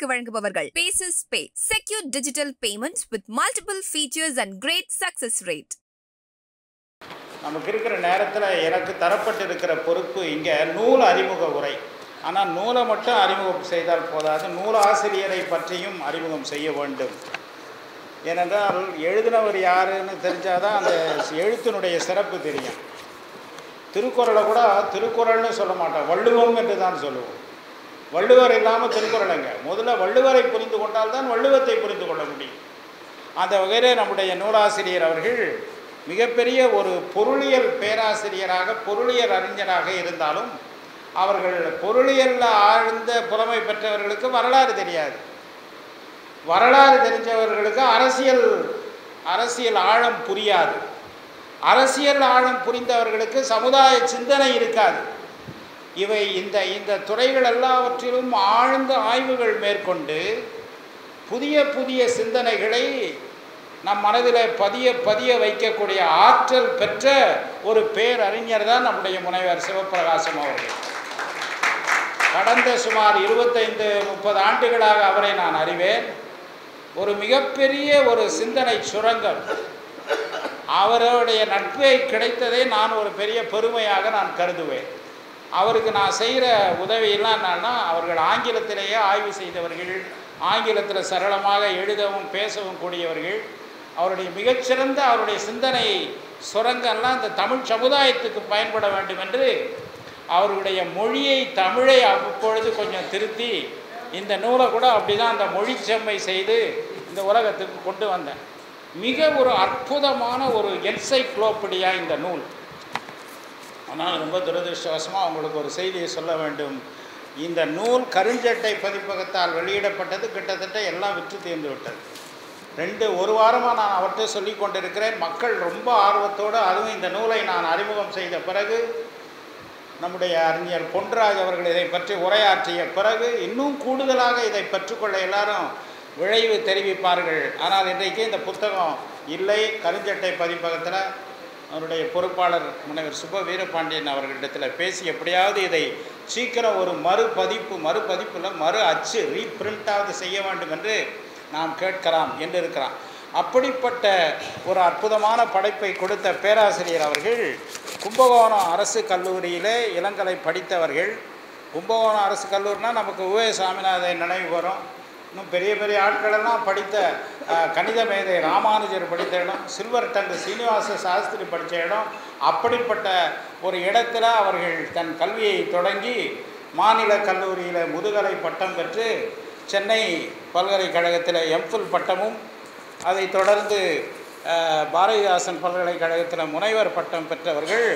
உங்களுக்கு வழங்குபவர்கள் Paces Pay, secure digital payments with multiple features and great success rate. நமக்கு இருக்கிற நேரத்தில் எனக்கு தரப்பட்டிருக்கிற பொறுப்பு இங்கே நூல் அறிமுக உரை. ஆனால் நூலை மட்டும் அறிமுகம் செய்தால் போதாது, நூலாசிரியரை பற்றியும் அறிமுகம் செய்ய வேண்டும். ஏனென்றால் எழுதினவர் யாருன்னு தெரிஞ்சாதான் அந்த எழுத்தினுடைய சிறப்பு தெரியும். திருக்குறளை கூட திருக்குறள்னு சொல்ல மாட்டோம், வள்ளுவம் என்று தான் சொல்லுவோம். வள்ளுவர் இல்லாமல் திருக்குறளைங்க. முதல்ல வள்ளுவரை புரிந்து கொண்டால்தான் வள்ளுவத்தை புரிந்து கொள்ள முடியும். அந்த வகையில் நம்முடைய நூலாசிரியர் அவர்கள் மிகப்பெரிய ஒரு பொருளியல் பேராசிரியராக, பொருளியல் அறிஞராக இருந்தாலும் அவர்கள் பொருளியலில் ஆழ்ந்த புலமை பெற்றவர்களுக்கு வரலாறு தெரியாது. வரலாறு தெரிஞ்சவர்களுக்கு அரசியல் ஆழம் புரியாது. அரசியல் ஆழம் புரிந்தவர்களுக்கு சமுதாய சிந்தனை இருக்காது. இவை இந்த துறைகள் எல்லாவற்றிலும் ஆழ்ந்த ஆய்வுகள் மேற்கொண்டு புதிய புதிய சிந்தனைகளை நம் மனதில் பதிய வைக்கக்கூடிய ஆற்றல் பெற்ற ஒரு பேரறிஞர் தான் நம்முடைய முனைவர் சிவப்பிரகாசம் அவர்கள். கடந்த சுமார் 25-30 ஆண்டுகளாக அவரை நான் அறிவேன். ஒரு மிகப்பெரிய ஒரு சிந்தனை சுரங்கம். அவருடைய நட்பை கிடைத்ததை நான் ஒரு பெரிய பெருமையாக நான் கருதுவேன். அவருக்கு நான் செய்கிற உதவியெல்லாம் என்னன்னா, அவர்கள் ஆங்கிலத்திலேயே ஆய்வு செய்தவர்கள், ஆங்கிலத்தில் சரளமாக எழுதவும் பேசவும் கூடியவர்கள். அவருடைய மிகச்சிறந்த அவருடைய சிந்தனை சுரங்கம்லாம் இந்த தமிழ் சமுதாயத்துக்கு பயன்பட வேண்டும் என்று அவருடைய தமிழை அவ்வப்பொழுது கொஞ்சம் திருத்தி இந்த நூலை கூட அப்படி தான் அந்த மொழி செம்மை செய்து இந்த உலகத்துக்கு கொண்டு வந்தேன். மிக ஒரு அற்புதமான ஒரு என்சைக்ளோபீடியா இந்த நூல். ஆனால் ரொம்ப துரதிருஷ்டவசமாக அவங்களுக்கு ஒரு செய்தியை சொல்ல வேண்டும். இந்த நூல் கருஞ்சட்டை பதிப்பகத்தால் வெளியிடப்பட்டது. கிட்டத்தட்ட எல்லாம் விற்று தீர்ந்து விட்டது. ஒரு வாரமாக நான் அவர்கிட்ட சொல்லி கொண்டிருக்கிறேன். மக்கள் ரொம்ப ஆர்வத்தோடு, அதுவும் இந்த நூலை நான் அறிமுகம் செய்த பிறகு, நம்முடைய அறிஞர் பொன்ராஜ் அவர்கள் இதை பற்றி உரையாற்றிய பிறகு இன்னும் கூடுதலாக இதை பெற்றுக்கொள்ள எல்லாரும் விழைவு தெரிவிப்பார்கள். ஆனால் இன்றைக்கு இந்த புத்தகம் இல்லை. கருஞ்சட்டை பதிப்பகத்தில் அவருடைய பொறுப்பாளர் முனைவர் சுப வீரபாண்டியன் அவர்களிடத்தில் பேசி எப்படியாவது இதை சீக்கிரம் ஒரு மறுபதிப்பில் மறு அச்சு ரீப்ரிண்டாவது செய்ய வேண்டும் என்று நாம் கேட்கலாம் என்று இருக்கிறான். அப்படிப்பட்ட ஒரு அற்புதமான படைப்பை கொடுத்த பேராசிரியர் அவர்கள் கும்பகோணம் அரசு கல்லூரியிலே இளங்கலை படித்தவர்கள். கும்பகோணம் அரசு கல்லூரினால் நமக்கு உவே சாமிநாதன் நினைவு வரும். இன்னும் பெரிய பெரிய ஆட்களெல்லாம் படித்த கணித மேதை ராமானுஜர் படித்த இடம், சில்வர் டங்கு சீனிவாச சாஸ்திரி படித்த இடம். அப்படிப்பட்ட ஒரு இடத்துல அவர்கள் தன் கல்வியை தொடங்கி மாநில கல்லூரியில் முதுகலை பட்டம் பெற்று சென்னை பல்கலைக்கழகத்தில் எம்ஃபில் பட்டமும், அதை தொடர்ந்து பாரதிதாசன் பல்கலைக்கழகத்தில் முனைவர் பட்டம் பெற்றவர்கள்.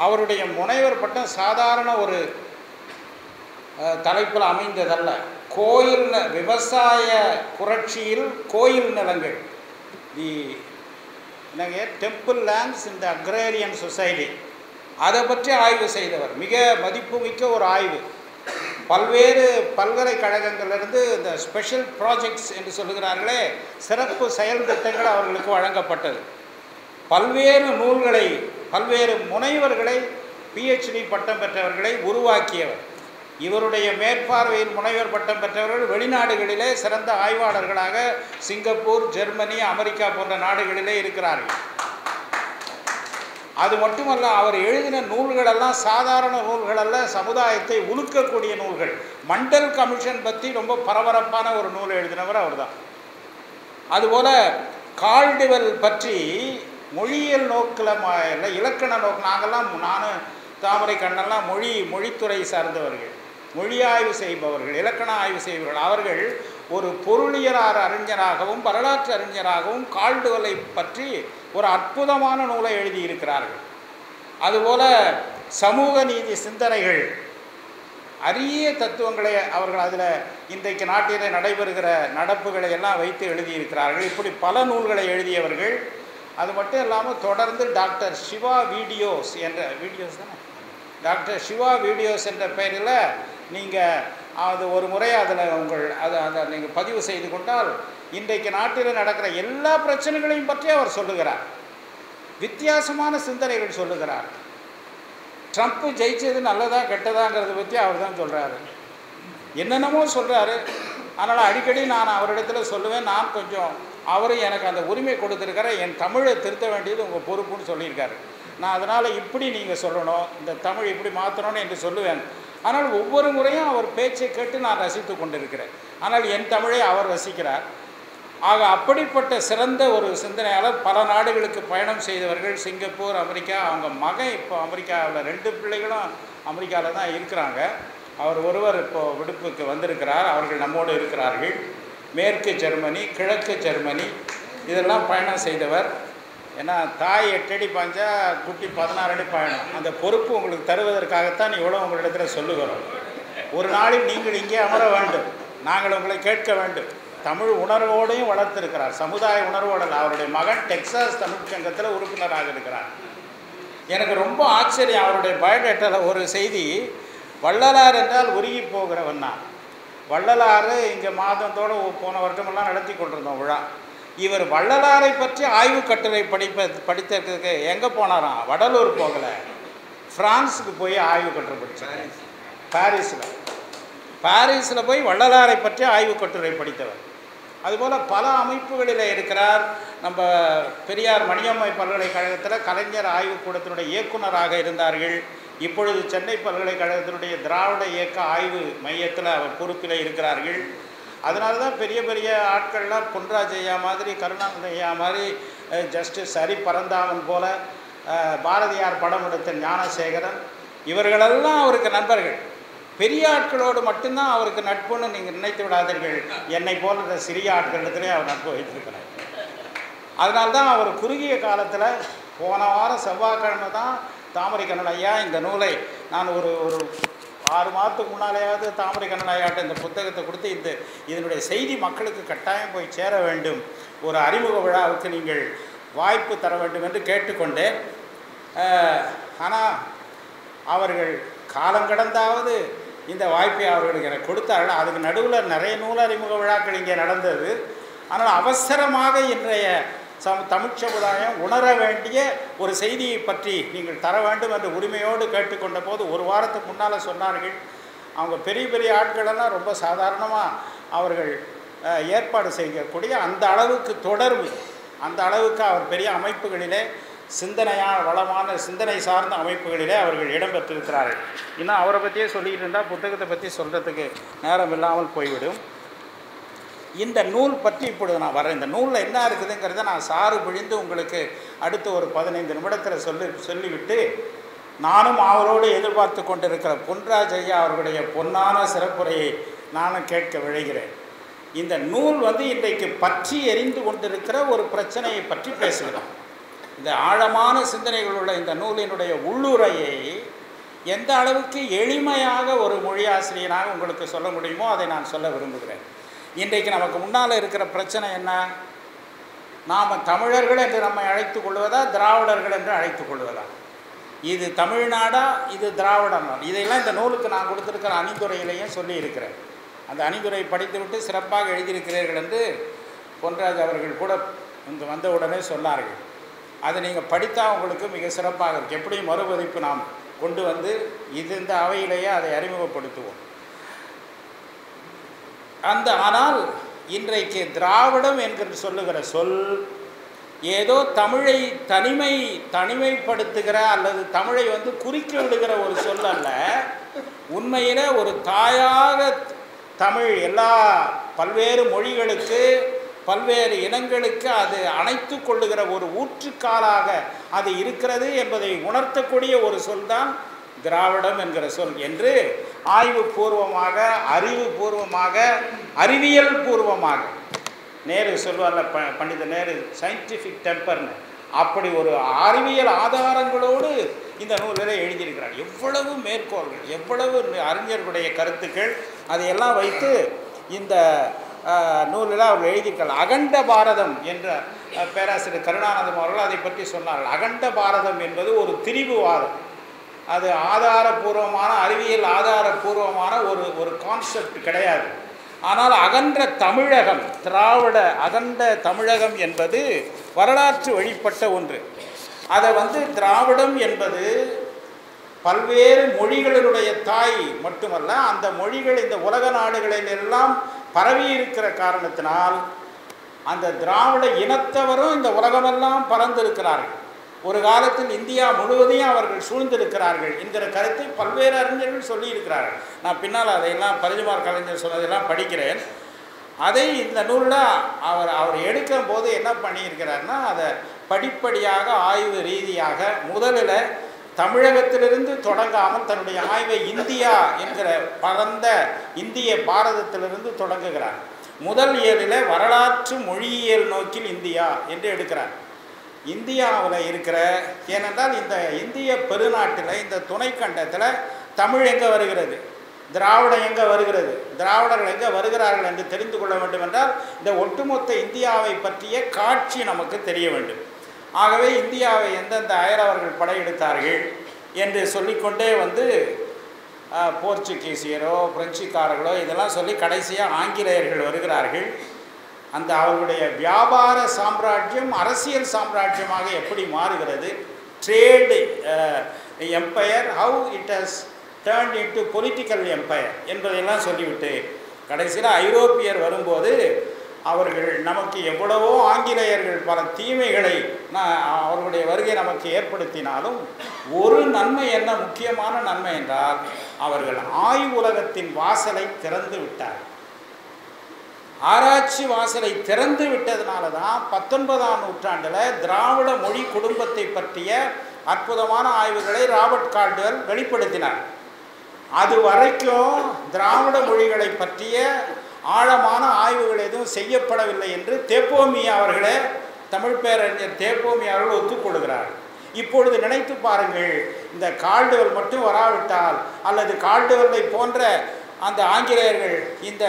அவருடைய முனைவர் பட்டம் சாதாரண ஒரு தலைப்பில் அமைந்ததல்ல. கோயில் விவசாய புரட்சியில் கோயில் நிலங்கள், டெம்பிள் லேண்ட்ஸ் இன் த அக்ரேரியன் சொசைட்டி, அதை பற்றி ஆய்வு செய்தவர். மிக மதிப்புமிக்க ஒரு ஆய்வு. பல்வேறு பல்கலைக்கழகங்களிலிருந்து இந்த ஸ்பெஷல் ப்ராஜெக்ட்ஸ் என்று சொல்லுகிறார்களே, சிறப்பு செயல் திட்டங்கள் அவர்களுக்கு வழங்கப்பட்டது. பல்வேறு நூல்களை, பல்வேறு முனைவர்களை, PhD பட்டம் பெற்றவர்களை உருவாக்கியவர். இவருடைய மேற்பார்வையில் முனைவர் பட்டம் பெற்றவர்கள் வெளிநாடுகளிலே சிறந்த ஆய்வாளர்களாக சிங்கப்பூர், ஜெர்மனி, அமெரிக்கா போன்ற நாடுகளிலே இருக்கிறார்கள். அது மட்டுமல்ல, அவர் எழுதின நூல்களெல்லாம் சாதாரண நூல்கள் அல்ல, சமுதாயத்தை உலுக்கக்கூடிய நூல்கள். மண்டல் கமிஷன் பற்றி ரொம்ப பரபரப்பான ஒரு நூல் எழுதினவர் அவர் தான். அதுபோல் கால்டுவெல் பற்றி மொழியியல் நோக்கில் இல்லை, இலக்கண நோக்கு. நானும் தாமரை கண்ணெல்லாம் மொழித்துறை சார்ந்தவர்கள், மொழி ஆய்வு செய்பவர்கள், இலக்கண ஆய்வு செய்பவர்கள். அவர்கள் ஒரு பொருளியலார் அறிஞராகவும் வரலாற்று அறிஞராகவும் கால்டுவெலை பற்றி ஒரு அற்புதமான நூலை எழுதியிருக்கிறார்கள். அதுபோல் சமூக நீதி சிந்தனைகள், அரிய தத்துவங்களை அவர்கள் அதில் இன்றைக்கு நாட்டிலே நடைபெறுகிற நடப்புகளை எல்லாம் வைத்து எழுதியிருக்கிறார்கள். இப்படி பல நூல்களை எழுதியவர்கள். அது மட்டும் இல்லாமல் தொடர்ந்து டாக்டர் சிவா வீடியோஸ் என்ற பெயரில் நீங்கள் அது ஒரு முறை அதை நீங்கள் பதிவு செய்து கொண்டால் இன்றைக்கு நாட்டில் நடக்கிற எல்லா பிரச்சனைகளையும் பற்றி அவர் சொல்லுகிறார். வித்தியாசமான சிந்தனைகள் சொல்லுகிறார். ட்ரம்ப் ஜெயிச்சது நல்லதா கெட்டதாங்கிறத பற்றி அவர் தான் சொல்கிறாரு. என்னென்னமோ சொல்கிறாரு. அதனால் அடிக்கடி நான் அவரிடத்தில் சொல்லுவேன், நான் கொஞ்சம் அவரும் எனக்கு அந்த உரிமை கொடுத்துருக்கார, என் தமிழை திருத்த வேண்டியது உங்கள் பொறுப்புன்னு சொல்லியிருக்காரு. நான் அதனால் இப்படி நீங்கள் சொல்லணும், இந்த தமிழ் இப்படி மாற்றணும்னு என்று சொல்லுவேன். ஆனால் ஒவ்வொரு முறையும் அவர் பேச்சை கேட்டு நான் ரசித்து கொண்டிருக்கிறேன். ஆனால் என் தமிழை அவர் ரசிக்கிறார். ஆக அப்படிப்பட்ட சிறந்த ஒரு சிந்தனையாளர், பல நாடுகளுக்கு பயணம் செய்தவர்கள், சிங்கப்பூர், அமெரிக்கா. அவங்க மகன் இப்போ அமெரிக்காவில் 2 பிள்ளைகளும் அமெரிக்காவில் தான் இருக்கிறாங்க. அவர் ஒருவர் இப்போது விடுப்புக்கு வந்திருக்கிறார். அவர்கள் நம்மோடு இருக்கிறார்கள். மேற்கு ஜெர்மனி, கிழக்கு ஜெர்மனி இதெல்லாம் பயணம் செய்தவர். ஏன்னா தாய் 8 அடி பாய்ஞ்சா குட்டி 16 அடி பாயணும். அந்த பொறுப்பு உங்களுக்கு தருவதற்காகத்தான் இவ்வளோ உங்களிடத்தில் சொல்லுகிறோம். ஒரு நாளில் நீங்கள் இங்கே அமர வேண்டும், நாங்கள் உங்களை கேட்க வேண்டும். தமிழ் உணர்வோடையும் வளர்த்திருக்கிறார், சமுதாய உணர்வோடு. அவருடைய மகன் டெக்சாஸ் தமிழ் சங்கத்தில் உறுப்பினராக இருக்கிறார். எனக்கு ரொம்ப ஆச்சரியம், அவருடைய பயோடேட்டாவில் ஒரு செய்தி, வள்ளலார் என்றால் உருகி போகிறவன் நான். வள்ளலார் இங்கே மாதத்தோடு போன வருடமெல்லாம் நடத்தி கொண்டிருந்தோம் விழா. இவர் வள்ளலாரை பற்றி ஆய்வு கட்டுரை படித்ததுக்கு எங்கே போனாராம்? வடலூர் போகலை, ஃப்ரான்ஸுக்கு போய் ஆய்வு கட்டுரை படித்தார். பாரிஸில் போய் வள்ளலாரை பற்றி ஆய்வு கட்டுரை படித்தவர். அதுபோல் பல அமைப்புகளில் இருக்கிறார். நம்ம பெரியார் மணியம்மை பல்கலைக்கழகத்தில் கலைஞர் ஆய்வுக்கூடத்தினுடைய இயக்குநராக இருந்தார்கள். இப்பொழுது சென்னை பல்கலைக்கழகத்தினுடைய திராவிட இயக்க ஆய்வு மையத்தில் அவர் பொறுப்பில் இருக்கிறார்கள். அதனால தான் பெரிய பெரிய ஆட்கள்லாம் பொன்ராஜ் ஐயா மாதிரி, கருணாநிதி ஐயா மாதிரி, ஜஸ்டிஸ் ஹரி பரந்தாமன் போல, பாரதியார் படம் எடுத்த ஞானசேகரன், இவர்களெல்லாம் அவருக்கு நண்பர்கள். பெரிய ஆட்களோடு மட்டும்தான் அவருக்கு நட்புன்னு நீங்கள் நினைத்து விடாதீர்கள். என்னை போல இந்த சிறிய ஆட்களிடத்திலே அவர் நட்பு வைத்திருக்கிறார். அதனால்தான் அவர் குறுகிய காலத்தில், போன வாரம் செவ்வாய்க்கிழமை தான் தாமரைக்கண்ணன் ஐயா இந்த நூலை, நான் ஒரு 6 மாதத்துக்கு முன்னாலேயாவது தாமரைக்கண்ணன் ஐயாட்ட இந்த புத்தகத்தை கொடுத்து, இதனுடைய செய்தி மக்களுக்கு கட்டாயம் போய் சேர வேண்டும், ஒரு அறிமுக விழாவுக்கு நீங்கள் வாய்ப்பு தர வேண்டும் என்று கேட்டுக்கொண்டேன். ஆனால் அவர்கள் காலங்கடந்தாவது இந்த வாய்ப்பை அவர்களுக்கு எனக்கு கொடுத்தார்கள். அதுக்கு நடுவில் நிறைய நூல் அறிமுக விழாக்கள் இங்கே நடந்தது. ஆனால் அவசரமாக இன்றைய தமிழ் சமுதாயம் உணர வேண்டிய ஒரு செய்தியை பற்றி நீங்கள் தர வேண்டும் என்று உரிமையோடு கேட்டுக்கொண்ட போது, ஒரு வாரத்துக்கு முன்னால் சொன்னார்கள். அவங்க பெரிய பெரிய ஆட்களெல்லாம் ரொம்ப சாதாரணமாக அவர்கள் ஏற்பாடு செய்யக்கூடிய அந்த அளவுக்கு தொடர்பு, அந்த அளவுக்கு அவர் பெரிய அமைப்புகளிலே வளமான சிந்தனை சார்ந்த அமைப்புகளிலே அவர்கள் இடம்பெற்றிருக்கிறார்கள். இன்னும் அவரை பற்றியே சொல்லிக்கிட்டு இருந்தால் புத்தகத்தை பற்றி சொல்கிறதுக்கு நேரம் இல்லாமல் போய்விடும். இந்த நூல் பற்றி இப்பொழுது நான் வரேன். இந்த நூலில் என்ன இருக்குதுங்கிறத நான் சாறு பிழிந்து உங்களுக்கு அடுத்து ஒரு 15 நிமிடத்தில் சொல்லிவிட்டு, நானும் அவரோடு எதிர்பார்த்து கொண்டிருக்கிற பொன்ராஜ் ஐயா அவர்களுடைய பொன்னான சிறப்புரையை நானும் கேட்க விழைகிறேன். இந்த நூல் இன்றைக்கு பற்றி எரிந்து கொண்டிருக்கிற ஒரு பிரச்சனையை பற்றி பேசுகிறோம். இந்த ஆழமான சிந்தனைகள் உள்ள இந்த நூலினுடைய உள்ளுரையை எந்த அளவுக்கு எளிமையாக ஒரு மொழியாசிரியனாக உங்களுக்கு சொல்ல முடியுமோ அதை நான் சொல்ல விரும்புகிறேன். இன்றைக்கு நமக்கு முன்னால் இருக்கிற பிரச்சனை என்ன? நாம் தமிழர்கள் என்று நம்மை அழைத்து கொள்வதா, திராவிடர்கள் என்று அழைத்து கொள்வதா? இது தமிழ்நாடா, இது திராவிட நாடு? இதையெல்லாம் இந்த நூலுக்கு நான் கொடுத்துருக்கிற அணிந்துரையிலையும் சொல்லியிருக்கிறேன். அந்த அணிந்துரை படித்துவிட்டு சிறப்பாக எழுதியிருக்கிறீர்கள் என்று பொன்ராஜ் அவர்கள் கூட இங்கே வந்த உடனே சொன்னார்கள். அதை நீங்கள் படித்தால் உங்களுக்கு மிக சிறப்பாக இருக்குது. எப்படியும் மறுபதிப்பு நாம் கொண்டு வந்து இந்த அவையிலேயே அதை அறிமுகப்படுத்துவோம். ஆனால் இன்றைக்கு திராவிடம் என்கிற சொல்லுகிற சொல் ஏதோ தமிழை தனிமைப்படுத்துகிற அல்லது தமிழை குறிக்க விடுகிற ஒரு சொல் அல்ல. உண்மையிலே ஒரு தாயாக தமிழ் எல்லா பல்வேறு மொழிகளுக்கு, பல்வேறு இனங்களுக்கு அது அணைத்து கொள்ளுகிற ஒரு ஊற்றுக்காலாக அது இருக்கிறது என்பதை உணர்த்தக்கூடிய ஒரு சொல் தான் திராவிடம் என்கிற சொல் என்று ஆய்வுபூர்வமாக, அறிவுபூர்வமாக, அறிவியல் பூர்வமாக நேரு சொல்வார்ல, பண்டித நேரு சயின்டிஃபிக் டெம்பர்னு, அப்படி ஒரு அறிவியல் ஆதாரங்களோடு இந்த நூலில் எழுதியிருக்கிறார். எவ்வளவு மேற்கோள்கள், எவ்வளவு அறிஞர்களுடைய கருத்துக்கள், அதையெல்லாம் வைத்து இந்த நூலில் அவர்கள் எழுதியிருக்கிறார். அகண்ட பாரதம் என்ற பேராசிரியர் கருணாநிதம் அவர்கள் அதை பற்றி சொன்னார்கள். அகண்ட பாரதம் என்பது ஒரு திரிபுவாதம். அது ஆதாரபூர்வமான, அறிவியல் ஆதாரபூர்வமான ஒரு கான்செப்ட் கிடையாது. ஆனால் அகன்ற தமிழகம், திராவிட அகண்ட தமிழகம் என்பது வரலாற்று வழிபட்ட ஒன்று. அதை திராவிடம் என்பது பல்வேறு மொழிகளினுடைய தாய் மட்டுமல்ல, அந்த மொழிகள் இந்த உலக நாடுகளிலெல்லாம் பரவி இருக்கிற காரணத்தினால் அந்த திராவிட இனத்தவரும் இந்த உலகமெல்லாம் பறந்திருக்கிறார்கள். ஒரு காலத்தில் இந்தியா முழுவதையும் அவர்கள் சூழ்ந்திருக்கிறார்கள் என்கிற கருத்தை பல்வேறு அறிஞர்கள் சொல்லியிருக்கிறார்கள். நான் பின்னால் அதையெல்லாம் பரிதிமார் கலைஞர் சொன்னதெல்லாம் படிக்கிறேன். அதை இந்த நூலில் அவர் எடுக்கும் போது என்ன பண்ணியிருக்கிறார்னா, அதை படிப்படியாக ஆய்வு ரீதியாக முதலில் தமிழகத்திலிருந்து தொடங்காமல் தன்னுடைய ஆய்வை இந்தியா என்கிற பரந்த இந்திய பாரதத்திலிருந்து தொடங்குகிறார். முதல் ஏழில் வரலாற்று மொழியியல் நோக்கில் இந்தியா என்று எடுக்கிறார். இந்தியாவில் இருக்கிற, ஏனென்றால் இந்த இந்திய பெருநாட்டில் இந்த துணைக்கண்டத்தில் தமிழ் எங்கே வருகிறது, திராவிடம் எங்கே வருகிறது, திராவிடர்கள் எங்கே வருகிறார்கள் என்று தெரிந்து கொள்ள வேண்டும் என்றால் இந்த ஒட்டுமொத்த இந்தியாவை பற்றிய காட்சி நமக்கு தெரிய வேண்டும். ஆகவே இந்தியாவை எந்தெந்த அயரவர்கள் படையெடுத்தார்கள் என்று சொல்லிக்கொண்டே வந்து போர்ச்சுகீசியரோ பிரெஞ்சுக்காரர்களோ இதெல்லாம் சொல்லி கடைசியாக ஆங்கிலேயர்கள் வருகிறார்கள். அந்த அவர்களுடைய வியாபார சாம்ராஜ்யம் அரசியல் சாம்ராஜ்யமாக எப்படி மாறுகிறது, trade empire, how it has turned into political empire என்பதையெல்லாம் சொல்லிவிட்டு கடைசியில் ஐரோப்பியர் வரும்போது அவர்கள் நமக்கு எவ்வளவோ ஆங்கிலேயர்கள் பல தீமைகளை அவர்களுடைய வருகை நமக்கு ஏற்படுத்தினாலும் ஒரு நன்மை என்ன, முக்கியமான நன்மை என்றால் அவர்கள் ஆய்வுலகத்தின் வாசலை திறந்து விட்டார். ஆராய்ச்சி வாசலை திறந்து விட்டதுனால தான் 19ஆம் நூற்றாண்டில் திராவிட மொழி குடும்பத்தை பற்றிய அற்புதமான ஆய்வுகளை ராபர்ட் கால்டுவெல் வெளிப்படுத்தினார். அது வரைக்கும் திராவிட மொழிகளை பற்றிய ஆழமான ஆய்வுகள் எதுவும் செய்யப்படவில்லை என்று தேப்போமி அவர்களே, தமிழ் பேரறிஞர் தேப்போமி அவர்கள் ஒத்துக்கொள்கிறார். இப்பொழுது நினைத்து பாருங்கள், இந்த கால்டுவெல் மட்டும் வராவிட்டால் அல்லது கால்டுவெல்லை போன்ற அந்த ஆங்கிலேயர்கள் இந்த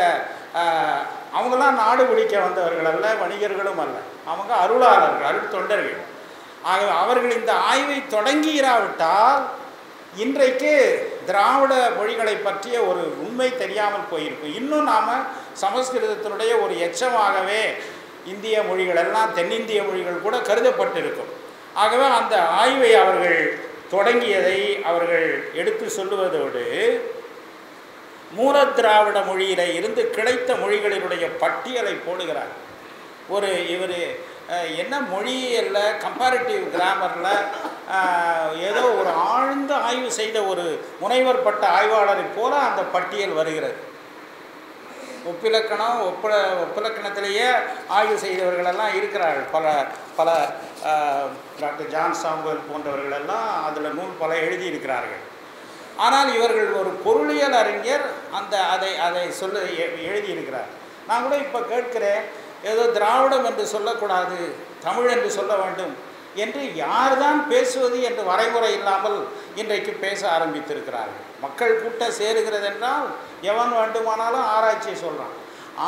அவங்களாம் நாடு பிடிக்க வந்தவர்கள் அல்ல, வணிகர்களும் அல்ல, அவங்க அருளாளர்கள், அருள் தொண்டர்கள். ஆகவே அவர்கள் இந்த ஆய்வை தொடங்கியிராவிட்டால் இன்றைக்கு திராவிட மொழிகளை பற்றிய ஒரு உண்மை தெரியாமல் போயிருக்கும். இன்னும் நாம் சமஸ்கிருதத்தினுடைய ஒரு எச்சமாகவே இந்திய மொழிகள் எல்லாம் தென்னிந்திய மொழிகள் கூட கருதப்பட்டிருக்கும். ஆகவே அந்த ஆய்வை அவர்கள் தொடங்கியதை அவர்கள் எடுத்து சொல்லுவதோடு மூல திராவிட மொழியில இருந்து கிடைத்த மொழிகளினுடைய பட்டியலை போடுகிறார். இவர் என்ன மொழியியல்ல கம்பேரிட்டிவ் கிராமரில் ஏதோ ஒரு ஆழ்ந்த ஆய்வு செய்த ஒரு முனைவர் பட்ட ஆய்வாளரை போல அந்த பட்டியல் வருகிறது. ஒப்பிலக்கணத்திலேயே ஆய்வு செய்தவர்களெல்லாம் இருக்கிறார்கள். பல டாக்டர் ஜான் சாமுவேல் போன்றவர்களெல்லாம் அதில் நூல் பல எழுதியிருக்கிறார்கள். ஆனால் இவர்கள் ஒரு பொருளியல் அறிஞர் அதை எழுதியிருக்கிறார். நான் கூட இப்போ கேட்கிறேன், ஏதோ திராவிடம் என்று சொல்லக்கூடாது, தமிழ் என்று சொல்ல வேண்டும் என்று யார்தான் பேசுவது என்று வரைமுறை இல்லாமல் இன்றைக்கு பேச ஆரம்பித்திருக்கிறார்கள். மக்கள் கூட்டம் சேருகிறது என்றால் எவன் வேண்டுமானாலும் ஆராய்ச்சியை சொல்கிறான்.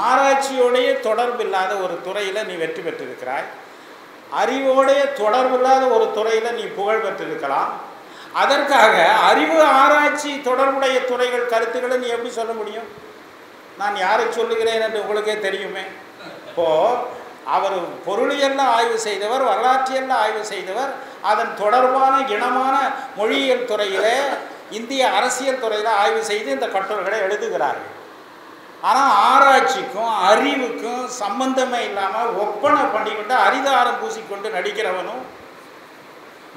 ஆராய்ச்சியோடைய தொடர்பு இல்லாத ஒரு துறையில் நீ வெற்றி பெற்றிருக்கிறாய், அறிவோடைய தொடர்பு இல்லாத ஒரு துறையில் நீ புகழ் பெற்றிருக்கலாம். அதற்காக அறிவு ஆராய்ச்சி தொடர்புடைய துறைகள் கருத்துக்களை நீ எப்படி சொல்ல முடியும்? நான் யாரை சொல்லுகிறேன் என்று உங்களுக்கே தெரியுமே. இப்போது அவர் பொருளியலில் ஆய்வு செய்தவர், வரலாற்றியலில் ஆய்வு செய்தவர், அதன் தொடர்பான இனமான மொழியியல் துறையில் இந்திய அரசியல் துறையில் ஆய்வு செய்து இந்த கட்டுரைகளை எழுதுகிறார்கள். ஆனால் ஆராய்ச்சிக்கும் அறிவுக்கும் சம்பந்தமே இல்லாமல் ஒப்பனை பண்ணிக்கொண்டு அரிதாரம் பூசிக்கொண்டு நடிக்கிறவனும்,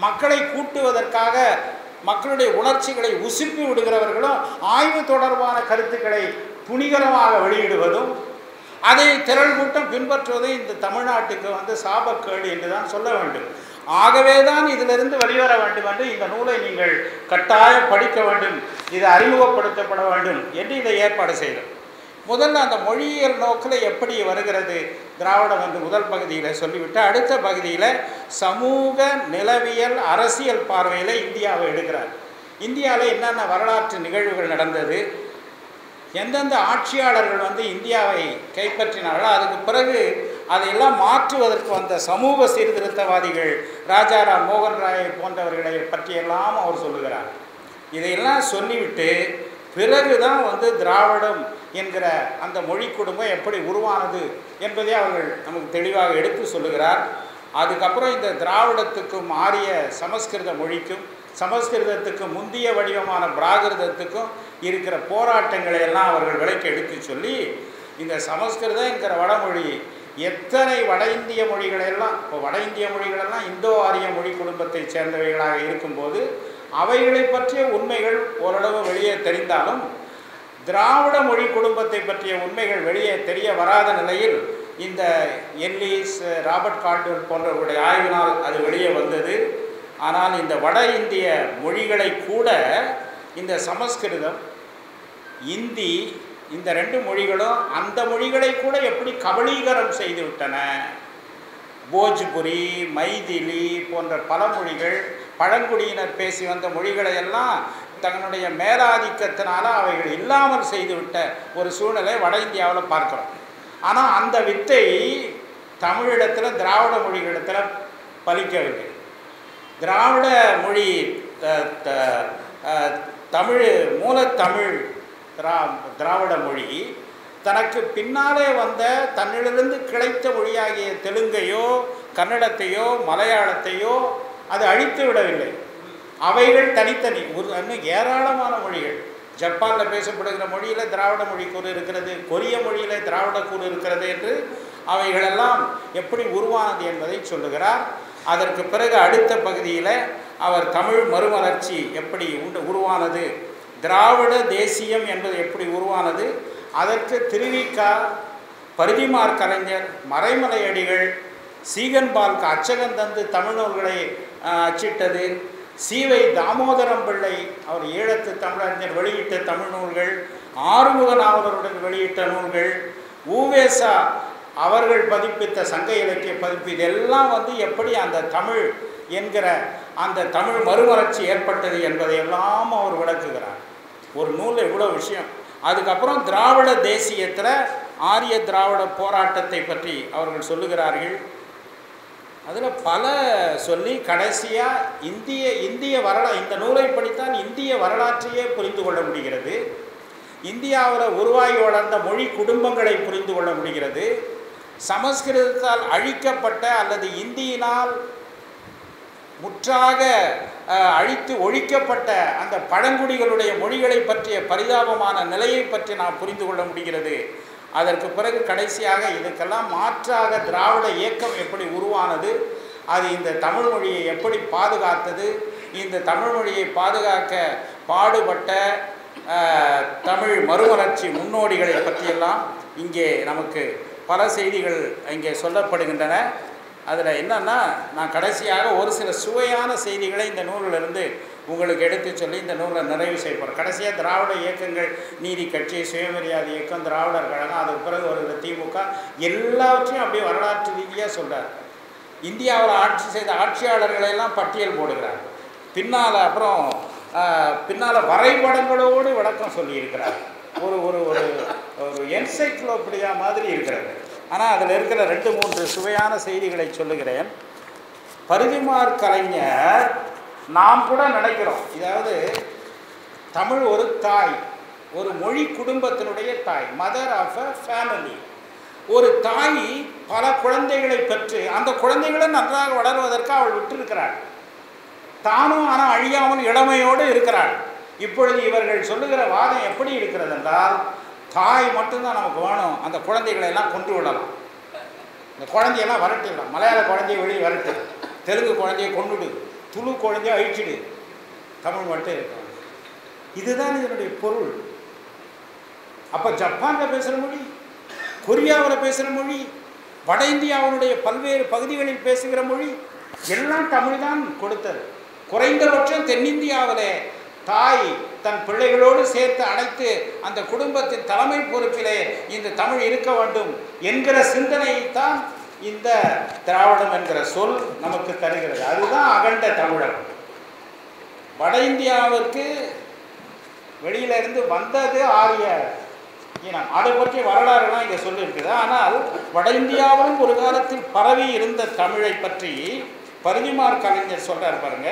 மக்களை கூட்டுவதற்காக மக்களுடைய உணர்ச்சிகளை உசுப்பி விடுகிறவர்களும் ஆய்வு தொடர்பான கருத்துக்களை துணிகரமாக வெளியிடுவதும் அதை திரள் கூட்டம் பின்பற்றுவதும் இந்த தமிழ்நாட்டுக்கு சாபக்கேடு என்று தான் சொல்ல வேண்டும். ஆகவே தான் இதிலிருந்து வெளிவர வேண்டும் என்று இந்த நூலை நீங்கள் கட்டாயம் படிக்க வேண்டும், இது அறிமுகப்படுத்தப்பட வேண்டும் என்று இதை ஏற்பாடு செய்தோம். முதல்ல அந்த மொழியியல் நோக்கில் எப்படி வருகிறது திராவிடம் என்று முதல் பகுதியில் சொல்லிவிட்டு, அடுத்த பகுதியில் சமூக நிலவியல் அரசியல் பார்வையில் இந்தியாவை எடுக்கிறார். இந்தியாவில் என்னென்ன வரலாற்று நிகழ்வுகள் நடந்தது, எந்தெந்த ஆட்சியாளர்கள் இந்தியாவை கைப்பற்றினார்களோ, அதுக்கு பிறகு அதையெல்லாம் மாற்றுவதற்கு வந்த சமூக சீர்திருத்தவாதிகள் ராஜாராம் மோகன் ராய் போன்றவர்களை பற்றியெல்லாம் அவர் சொல்லுகிறார். இதையெல்லாம் சொல்லிவிட்டு பிறகுதான் திராவிடம் என்கிற அந்த மொழி குடும்பம் எப்படி உருவானது என்பதை அவர்கள் நமக்கு தெளிவாக எடுத்து சொல்லுகிறார். அதுக்கப்புறம் இந்த திராவிடத்துக்கும் ஆரிய சமஸ்கிருத மொழிக்கும் சமஸ்கிருதத்துக்கு முந்திய வடிவமான பிராகிருதத்துக்கும் இருக்கிற போராட்டங்களை எல்லாம் அவர்கள் விலைக்கு எடுத்து சொல்லி, இந்த சமஸ்கிருதங்கிற வடமொழி எத்தனை வட இந்திய மொழிகளெல்லாம், இப்போ வட இந்திய மொழிகளெல்லாம் இந்தோ ஆரிய மொழி குடும்பத்தை சேர்ந்தவைகளாக இருக்கும்போது அவைகளை பற்றிய உண்மைகள் ஓரளவு வெளியே தெரிந்தாலும் திராவிட மொழி குடும்பத்தை பற்றிய உண்மைகள் வெளியே தெரிய வராத நிலையில் இந்த எல்லிஸ், ராபர்ட் கால்டுவெல் போன்றவர்களுடைய ஆய்வினால் அது வெளியே வந்தது. ஆனால் இந்த வட இந்திய மொழிகளை கூட இந்த சமஸ்கிருதம், இந்தி, இந்த 2 மொழிகளும் அந்த மொழிகளை கூட எப்படி கபலீகரம் செய்து விட்டன. போஜ்புரி, மைதிலி போன்ற பல மொழிகள், பழங்குடியினர் பேசி வந்த மொழிகளை எல்லாம் தன்னுடைய மேலாதிக்கத்தினால அவைகள் இல்லாமல் செய்துவிட்ட ஒரு சூழ்நிலை வட இந்தியாவில் பார்க்குறோம். ஆனால் அந்த வித்தை தமிழிடத்தில், திராவிட மொழிகளிடத்தில் பலிக்கவில்லை. திராவிட மொழி தமிழ், மூலத்தமிழ் திராவிட மொழி தனக்கு பின்னாலே வந்த தன்னிலிருந்து கிளைத்த மொழியாகிய தெலுங்கையோ கன்னடத்தையோ மலையாளத்தையோ அது அழித்து விடவில்லை. அவைகள் தனித்தனி இன்னும் ஏராளமான மொழிகள். ஜப்பானில் பேசப்படுகிற மொழியில் திராவிட மொழி கூறு இருக்கிறது, கொரிய மொழியில் திராவிட கூறு இருக்கிறது என்று அவைகளெல்லாம் எப்படி உருவானது என்பதை சொல்லுகிறார். அதற்கு பிறகு அடுத்த பகுதியில் அவர் தமிழ் மறுமலர்ச்சி எப்படி உருவானது, திராவிட தேசியம் என்பது எப்படி உருவானது, அதற்கு திருவிக, பரிதிமார் கலைஞர், மறைமலையடிகள், சீகன்பால்க்கு அச்சகம் தந்து தமிழ் நூல்களை அச்சிட்டது, சீவை தாமோதரம் பிள்ளை அவர் ஈழத்து தமிழறிஞர் வெளியிட்ட தமிழ் நூல்கள், ஆறுமுக நாவலருடன் வெளியிட்ட நூல்கள், ஊவேசா அவர்கள் பதிப்பித்த சங்க இலக்கிய பதிப்பு, இதெல்லாம் எப்படி அந்த தமிழ் என்கிற அந்த தமிழ் மறுமலர்ச்சி ஏற்பட்டது என்பதையெல்லாம் அவர் விளக்குகிறார். ஒரு நூலில் இவ்வளோ விஷயம். அதுக்கப்புறம் திராவிட தேசியத்தில் ஆரிய திராவிட போராட்டத்தை பற்றி அவர்கள் சொல்லுகிறார்கள். அதில் பல சொல்லி கடைசியாக இந்திய இந்த நூலை படித்தால் இந்திய வரலாற்றையே புரிந்து கொள்ள முடிகிறது. இந்தியாவில் உருவாகி வளர்ந்த மொழி குடும்பங்களை புரிந்து கொள்ள முடிகிறது. சமஸ்கிருதத்தால் அழிக்கப்பட்ட அல்லது இந்தியினால் முற்றாக அழித்து ஒழிக்கப்பட்ட அந்த பழங்குடிகளுடைய மொழிகளை பற்றிய பரிதாபமான நிலையை பற்றி நாம் புரிந்து கொள்ள முடிகிறது. அதற்கு பிறகு கடைசியாக இதுக்கெல்லாம் மாற்றாக திராவிட இயக்கம் எப்படி உருவானது, அது இந்த தமிழ் மொழியை எப்படி பாதுகாத்தது, இந்த தமிழ் மொழியை பாதுகாக்க பாடுபட்ட தமிழ் மறுமலர்ச்சி முன்னோடிகளை பற்றியெல்லாம் இங்கே நமக்கு பல செய்திகள் இங்கே சொல்லப்படுகின்றன. அதில் என்னன்னா, நான் கடைசியாக ஒரு சில சுவையான செய்திகளை இந்த நூலிலிருந்து உங்களுக்கு எடுத்து சொல்லி இந்த நூலை நிறைவு செய்யப்போகிறேன். கடைசியாக திராவிட இயக்கங்கள், நீதி கட்சி, சுயமரியாதை இயக்கம், திராவிடர் கழகம், அதுக்கு பிறகு வருகிற திமுக, எல்லாவற்றையும் அப்படியே வரலாற்று ரீதியாக சொல்கிறார். இந்தியாவில் ஆட்சி செய்த ஆட்சியாளர்களெல்லாம் பட்டியல் போடுகிறார். பின்னால் வரைபடங்களோடு விளக்கம் சொல்லியிருக்கிறார். ஒரு ஒரு ஒரு ஒரு என்சைக்ளோபீடியா மாதிரி இருக்கிறது. ஆனால் அதில் இருக்கிற 2-3 சுவையான செய்திகளை சொல்லுகிறேன். பரிதிமார் கலைஞர், நாம் கூட நினைக்கிறோம், இதாவது தமிழ் ஒரு தாய், ஒரு மொழி குடும்பத்தினுடைய தாய், மதர் ஆஃப் அ ஃபேமிலி. ஒரு தாய் பல குழந்தைகளை பெற்று அந்த குழந்தைகளை நன்றாக வளர்வதற்கு அவள் விட்டிருக்கிறாள். தானும் ஆனால் அழியாமல் இளமையோடு இருக்கிறாள். இப்பொழுது இவர்கள் சொல்லுகிற வாதம் எப்படி இருக்கிறது என்றால், தாய் மட்டும்தான் நமக்கு வேணும், அந்த குழந்தைகளை எல்லாம் கொண்டு விடலாம், இந்த குழந்தையெல்லாம் வரட்டிடலாம், மலையாள குழந்தைய வெளியே வரட்டு, தெலுங்கு குழந்தைய கொண்டுடு, துளு குழந்தைய அழிச்சிடு, தமிழ் மட்டும் இருக்கும். இதுதான் இதனுடைய பொருள். அப்போ ஜப்பானில் பேசுகிற மொழி, கொரியாவில் பேசுகிற மொழி, வட இந்தியாவினுடைய பல்வேறு பகுதிகளில் பேசுகிற மொழி எல்லாம் தமிழ் தான் கொடுத்தது. குறைந்தபட்சம் தென்னிந்தியாவிலே தாய் தன் பிள்ளைகளோடு சேர்த்து அழைத்து அந்த குடும்பத்தின் தலைமை பொறுப்பிலே இந்த தமிழ் இருக்க வேண்டும் என்கிற சிந்தனையைத்தான் இந்த திராவிடம் என்கிற சொல் நமக்கு தருகிறது. அதுதான் அகண்ட தமிழகம். வட இந்தியாவிற்கு வெளியிலிருந்து வந்தது ஆரிய இனம். அதை பற்றி வரலாறுலாம் இங்கே சொல்லியிருக்குது. ஆனால் வட இந்தியாவிலும் ஒரு காலத்தில் பரவி இருந்த தமிழை பற்றி பரிதிமார் கலைஞர் சொல்கிறார் பாருங்க.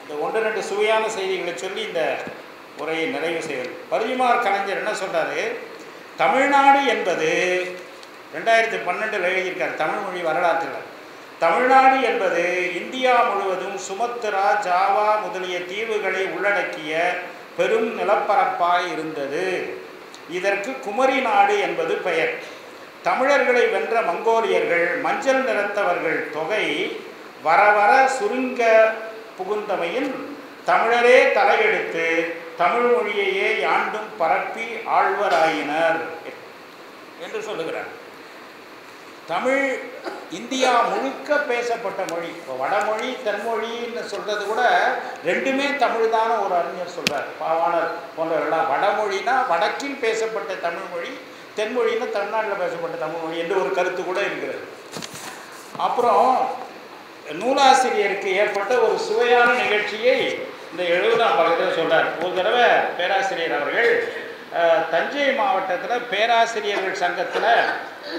இந்த 1-2 சுவையான செய்திகளை சொல்லி இந்த உரையை நிறைவு செய்வது. பரிதிமார் கலைஞர் என்ன சொல்கிறாரு, தமிழ்நாடு என்பது 2012 எழுதியிருக்கார் தமிழ் மொழி வரலாற்றில். தமிழ்நாடு என்பது இந்தியா முழுவதும் சுமத்ரா, ஜாவா முதலிய தீவுகளை உள்ளடக்கிய பெரும் நிலப்பரப்பாய் இருந்தது. இதற்கு குமரி நாடு என்பது பெயர். தமிழர்களை வென்ற மங்கோலியர்கள் மஞ்சள் நிறத்தவர்கள் தொகை வர வர சுருங்க புகுந்தமையில் தமிழரே தலையெடுத்து தமிழ் மொழியையே யாண்டும் பரப்பி ஆழ்வராயினர் என்று சொல்லுகிறார். தமிழ் இந்தியா முழுக்க பேசப்பட்ட மொழி. இப்போ வடமொழி தென்மொழின்னு சொல்கிறது கூட ரெண்டுமே தமிழ் தான் ஒரு அறிஞர் சொல்கிறார், பாவாணர் போன்றவர்களாம். வடமொழினா வடக்கில் பேசப்பட்ட தமிழ் மொழி, தென்மொழின்னா தமிழ்நாட்டில் பேசப்பட்ட தமிழ் மொழி என்று ஒரு கருத்து கூட இருக்கிறது. அப்புறம் நூலாசிரியருக்கு ஏற்பட்ட ஒரு சுவையான நிகழ்ச்சியை இந்த 70ஆம் பக்கத்தில் சொல்கிறார். ஒரு தடவை பேராசிரியர் அவர்கள் தஞ்சை மாவட்டத்தில் பேராசிரியர்கள் சங்கத்தில்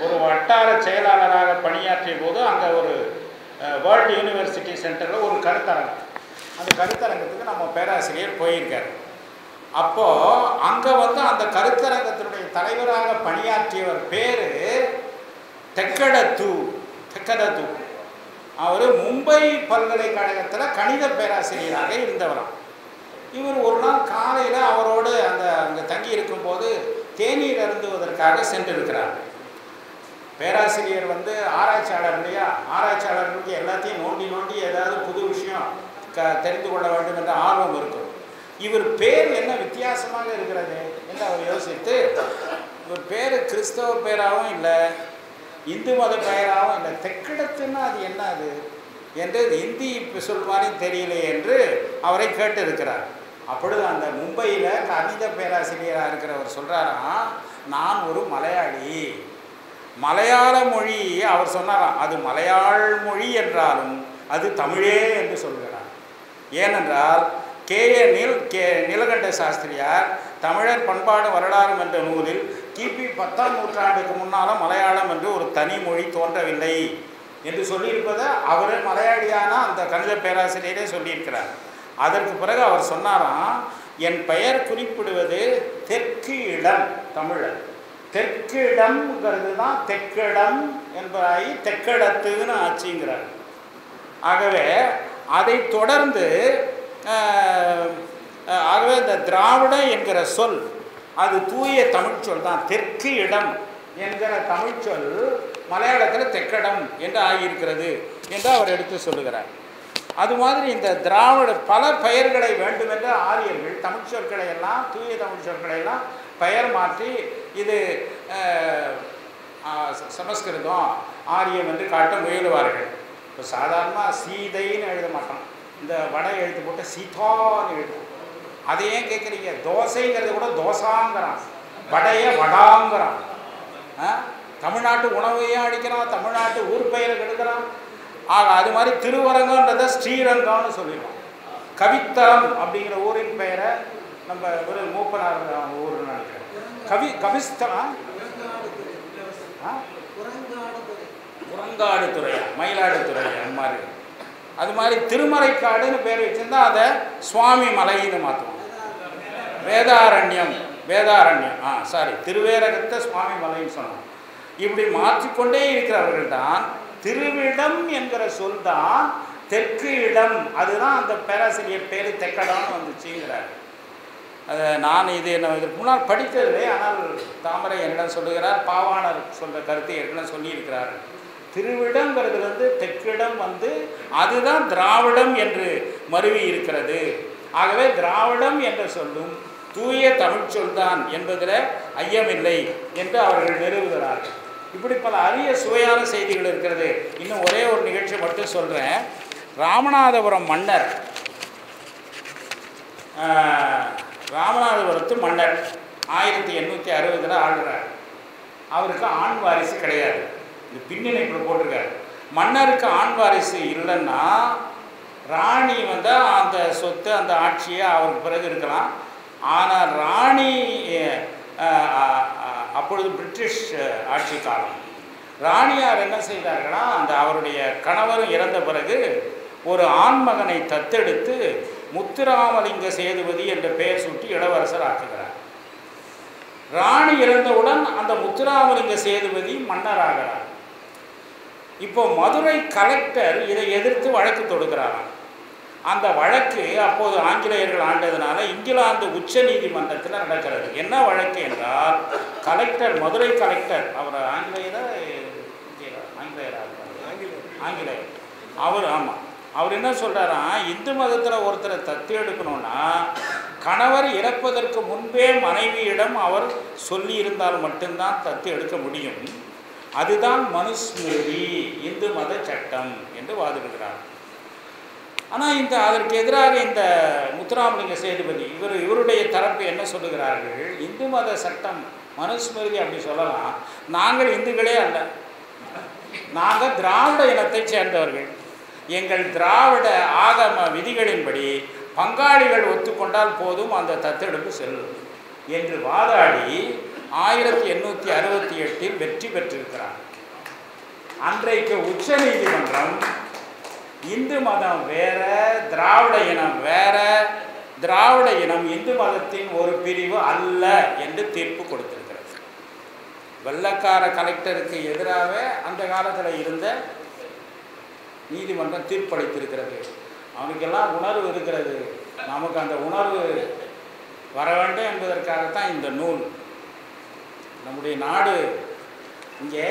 ஒரு வட்டார செயலாளராக பணியாற்றிய போது அங்கே ஒரு வேர்ல்டு யூனிவர்சிட்டி சென்டரில் ஒரு கருத்தரங்கம், அந்த கருத்தரங்கத்துக்கு நம்ம பேராசிரியர் போயிருக்கார். அப்போது அங்கே அந்த கருத்தரங்கத்தினுடைய தலைவராக பணியாற்றியவர் பேர் தெக்கடத்து. அவர் மும்பை பல்கலைக்கழகத்தில் கணித பேராசிரியராக இருந்தவராம். இவர் ஒரு நாள் காலையில் அவரோடு அங்கே தங்கி இருக்கும்போது தேநீர் அருந்துவதற்காக சென்றிருக்கிறார். பேராசிரியர் ஆராய்ச்சியாளர் இல்லையா, ஆராய்ச்சியாளர்களுக்கு எல்லாத்தையும் நோண்டி ஏதாவது புது விஷயம் தெரிந்து கொள்ள வேண்டும் என்ற ஆர்வம் இருக்கும். இவர் பேர் என்ன வித்தியாசமாக இருக்கிறது என்று அவர் யோசித்து, இவர் பேர் கிறிஸ்தவ பேராகவும் இல்லை, இந்து மத பெயராகவும் இல்லை, தெக்கிடத்துன்னா அது என்ன அது என்று இந்தி சொல் மாதிரி தெரியல என்று அவரை கேட்டிருக்கிறார். அப்பொழுது அந்த மும்பையில் கணித பேராசிரியராக இருக்கிறவர் சொல்கிறாராம், நான் ஒரு மலையாளி, மலையாள மொழி அவர் சொன்னாராம், அது மலையாள மொழி என்றாலும் அது தமிழே என்று சொல்கிறார். ஏனென்றால் நீலகண்ட சாஸ்திரியார் தமிழர் பண்பாடு வரலாறு என்ற நூலில் கிபி 10ஆம் நூற்றாண்டுக்கு முன்னால் மலையாளம் என்று ஒரு தனி மொழி தோன்றவில்லை என்று சொல்லியிருப்பதை அவரே மலையாளியான அந்த கணித பேராசிரியரே சொல்லியிருக்கிறார். அதற்கு பிறகு அவர் சொன்னாராம், என் பெயர் குறிப்பிடுவது தெற்கு இடம் தமிழர், தெற்கு இடம்ங்கிறது தான் தெக்கிடம் என்பதாகி தெக்கடத்துன்னு ஆச்சுங்கிறார். ஆகவே அதை தொடர்ந்து ஆகவே இந்த திராவிடம் என்கிற சொல் அது தூய தமிழ் சொல் தான். தெற்கு இடம் என்கிற தமிழ் சொல் மலையாளத்தில் தெக்கடம் என்று ஆகியிருக்கிறது என்று அவர் எடுத்து சொல்லுகிறார். அது மாதிரி இந்த திராவிட பல பெயர்களை வேண்டுமென்ற ஆரியர்கள் தமிழ் சொற்களை எல்லாம், தூய தமிழ் சொற்களை எல்லாம் பெயர் மாற்றி இது சமஸ்கிருதம் ஆரியம் என்று காட்ட முயலுவார்கள். இப்போ சாதாரணமாக சீதைன்னு எழுத மாட்டான், இந்த வட எழுத்து போட்டு சீதான்னு எழுதும். அதை ஏன் கேட்குறீங்க? தோசைங்கிறது கூட தோசாங்கிறான், வடைய வடாங்கிறான். தமிழ்நாட்டு உணவையும் அடிக்கிறான், தமிழ்நாட்டு ஊர் பெயரை கெடுக்கிறான். ஆக அது மாதிரி திருவரங்கன்றதை ஸ்ரீரங்கம்னு சொல்லிடுவோம். கவித்தரம் அப்படிங்கிற ஊரின் பெயரை நம்ம ஒரு மூப்பனார் ஊர்னு நினைக்கிறேன். கவிஸ்தலம் புறங்காடுதுறை, மயிலாடுதுறை அந்த மாதிரி. அது மாதிரி திருமறைக்காடுன்னு பேர் வச்சுருந்தா அதை சுவாமி மலைன்னு மாற்றுவோம். வேதாரண்யம் திருவேரகத்தை சுவாமி மலைன்னு சொன்னோம். இப்படி மாற்றிக்கொண்டே இருக்கிறவர்கள் தான் திருவிடம் என்கிற சொல் தான் தெற்கு இடம், அதுதான் அந்த பேராசிரியர் பேர் தெக்கடான்னு வந்துச்சுங்கிறார். அதை நான் இதற்கு முன்னால் படித்ததில்லை, ஆனால் தாமரை என்னிடம் சொல்லுகிறார், பாவாணர் சொல்கிற கருத்தை ஏற்கனவே சொல்லியிருக்கிறார். திருவிடங்கிறது தெற்கிடம் அதுதான் திராவிடம் என்று மருவி இருக்கிறது. ஆகவே திராவிடம் என்ற சொல்லும் தூய தமிழ் சொல்தான் என்பதில் ஐயமில்லை என்று அவர்கள் நிறுவுகிறார்கள். இப்படி பல அரிய சுவையான செய்திகள் இருக்கிறது. இன்னும் ஒரே ஒரு நிகழ்ச்சி மட்டும் சொல்கிறேன். ராமநாதபுரம் மன்னர், ராமநாதபுரத்து மன்னர் 1860 ஆளுறார். அவருக்கு ஆண் வாரிசு கிடையாது. இது பின்னிணைப்பில் போட்டிருக்காரு. மன்னருக்கு ஆண் வாரிசு இல்லைன்னா ராணி அந்த சொத்து அந்த ஆட்சியை அவருக்கு பிறகு இருக்கலாம். ஆனால் ராணி அப்பொழுது பிரிட்டிஷ் ஆட்சி காலம். ராணியார் என்ன செய்தார்களா, அவருடைய கணவரும் இறந்த பிறகு ஒரு ஆண்மகனை தத்தெடுத்து முத்துராமலிங்க சேதுபதி என்ற பெயர் சூட்டி இளவரசர் ஆக்குகிறார். ராணி இறந்தவுடன் அந்த முத்துராமலிங்க சேதுபதி மன்னராகிறார். இப்போ மதுரை கலெக்டர் இதை எதிர்த்து வழக்கு தொடுக்கிறாராம். அந்த வழக்கு அப்போது ஆங்கிலேயர்கள் ஆண்டதுனால இங்கிலாந்து உச்ச நீதிமன்றத்தில் நடக்கிறது. என்ன வழக்கு என்றால், கலெக்டர், மதுரை கலெக்டர், அவர் ஆங்கிலேயராக ஆங்கிலேயர் அவர், ஆமாம், அவர் என்ன சொல்கிறாராம், இந்து மதத்தில் ஒருத்தரை தத்து எடுக்கணும்னா கணவர் இறப்பதற்கு முன்பே மனைவியிடம் அவர் சொல்லி இருந்தால் மட்டும்தான் தத்து எடுக்க முடியும். அதுதான் மனுஸ்மிருதி, இந்து மத சட்டம் என்று வாதிடுகிறார். ஆனால் அதற்கு எதிராக இந்த முத்துராமலிங்க சேதுபதி இவருடைய தரப்பு என்ன சொல்லுகிறார்கள், இந்து மத சட்டம் மனுஸ்மிருதி அப்படி சொல்லலாம், நாங்கள் இந்துக்களே அல்ல, நாங்கள் திராவிட இனத்தை சேர்ந்தவர்கள், எங்கள் திராவிட ஆகம விதிகளின்படி பங்காளிகள் ஒத்துக்கொண்டால் போதும் அந்த தத்தெடுப்பு செல்லும் என்று வாதாடி 1868 வெற்றி பெற்றிருக்கிறார். அன்றைக்கு உச்ச நீதிமன்றம் இந்து மதம் வேற, திராவிட இனம் வேற, திராவிட இனம் இந்து மதத்தின் ஒரு பிரிவு அல்ல என்று தீர்ப்பு கொடுத்திருக்கிறது. வெள்ளக்கார கலெக்டருக்கு எதிராக அந்த காலத்தில் இருந்த நீதிமன்றம் தீர்ப்பளித்திருக்கிறது. அவனுக்கெல்லாம் உணர்வு இருக்கிறது, நமக்கு அந்த உணர்வு வர வேண்டும் என்பதற்காகத்தான் இந்த நூல். நம்முடைய நாடு இங்கே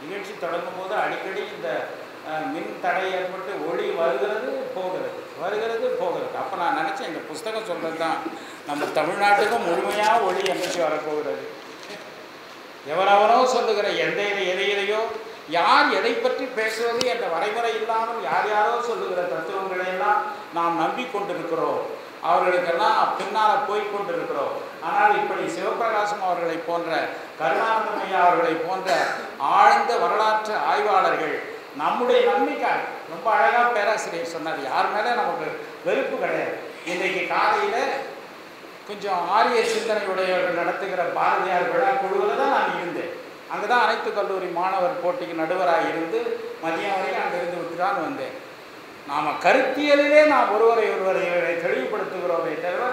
நிகழ்ச்சி தொடங்கும் போது அடிக்கடி இந்த மின் தடை ஏற்பட்டு ஒளி வருகிறது போகிறது. அப்போ நான் நினச்சேன், இந்த புஸ்தகம் சொல்கிறது தான் நம்ம தமிழ்நாட்டுக்கும் முழுமையாக ஒளி அமைச்சு வரப்போகிறது. எவரவரோ சொல்லுகிற எதையோ யார் எதை பற்றி பேசுவது என்ற வரைமுறை இல்லாமல் யாரோ சொல்லுகிற தத்துவங்களையெல்லாம் நாம் நம்பிக்கொண்டிருக்கிறோம், அவர்களுக்கெல்லாம் பின்னால் போய்கொண்டிருக்கிறோம். ஆனால் இப்படி சிவபிரகாசம் அவர்களை போன்ற, கருணானந்தம் ஐயா அவர்களை போன்ற ஆழ்ந்த வரலாற்று ஆய்வாளர்கள் நம்முடைய நன்மைக்காக, ரொம்ப அழகாக பேராசிரியர் சொன்னார், யார் மேலே நமக்கு வெறுப்பு கிடையாது. இன்றைக்கு காலையில் கொஞ்சம் ஆரிய சிந்தனையுடையவர்கள் நடத்துகிற பாரதியார் விழா குழுவில் தான் நான் இருந்தேன். அங்கே தான் அனைத்து கல்லூரி மாணவர் போட்டிக்கு நடுவராக இருந்து மதியம் வரைக்கும் அங்கிருந்து விட்டுதான் வந்தேன். நாம் கருத்தியலிலே நாம் ஒருவரை தெளிவுபடுத்துகிறோமே தவிர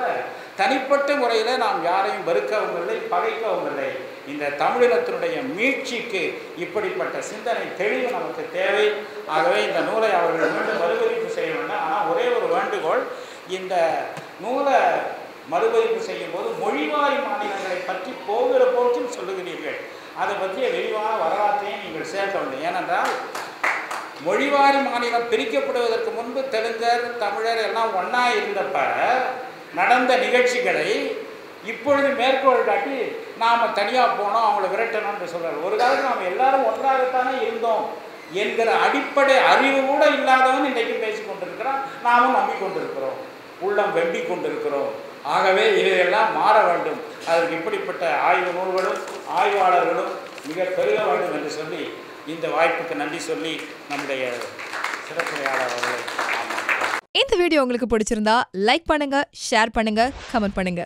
தனிப்பட்ட முறையில் நாம் யாரையும் வெறுக்கவும் இல்லை, பகைக்கவும் இல்லை. இந்த தமிழினத்தினுடைய மீட்சிக்கு இப்படிப்பட்ட சிந்தனை தெளிவு நமக்கு தேவை. ஆகவே இந்த நூலை அவர்கள் மீண்டும் மறுபதிப்பு செய்ய வேண்டும். ஆனால் ஒரே ஒரு வேண்டுகோள், இந்த நூலை மறுபதிப்பு செய்யும் போது மொழிவாரி மாநிலங்களை பற்றி போகிற போக்கில் சொல்லுகிறீர்கள், அதை பற்றிய விரிவான வரலாற்றையும் நீங்கள் சேர்க்க வேண்டும். ஏனென்றால் மொழிவாரி மாநிலம் பிரிக்கப்படுவதற்கு முன்பு தெலுங்கர், தமிழர் எல்லாம் ஒன்றா இருந்தப்ப நடந்த நிகழ்ச்சிகளை இப்பொழுது மேற்கோள் காட்டி நாம் தனியாக போனோம், அவங்கள விரட்டணும்னு சொல்கிறார். ஒரு காலத்தில் நாம் எல்லாரும் ஒன்றாகத்தானே இருந்தோம் என்கிற அடிப்படை அறிவு கூட இல்லாதவன் இன்றைக்கு பேசிக் கொண்டிருக்கிறான், நாமும் நம்பிக்கொண்டிருக்கிறோம், உள்ளம் வெம்பி கொண்டிருக்கிறோம். ஆகவே இதையெல்லாம் மாற வேண்டும். அதற்கு இப்படிப்பட்ட ஆய்வு நூல்களும் ஆய்வாளர்களும் மிக பெருக வேண்டும் என்று சொல்லி இந்த வாய்ப்புக்கு நன்றி சொல்லி நம்முடைய சிறப்புரையாளர் அவர்களை. இந்த வீடியோ உங்களுக்கு பிடிச்சிருந்தா லைக் பண்ணுங்க, ஷேர் பண்ணுங்க, கமெண்ட் பண்ணுங்க.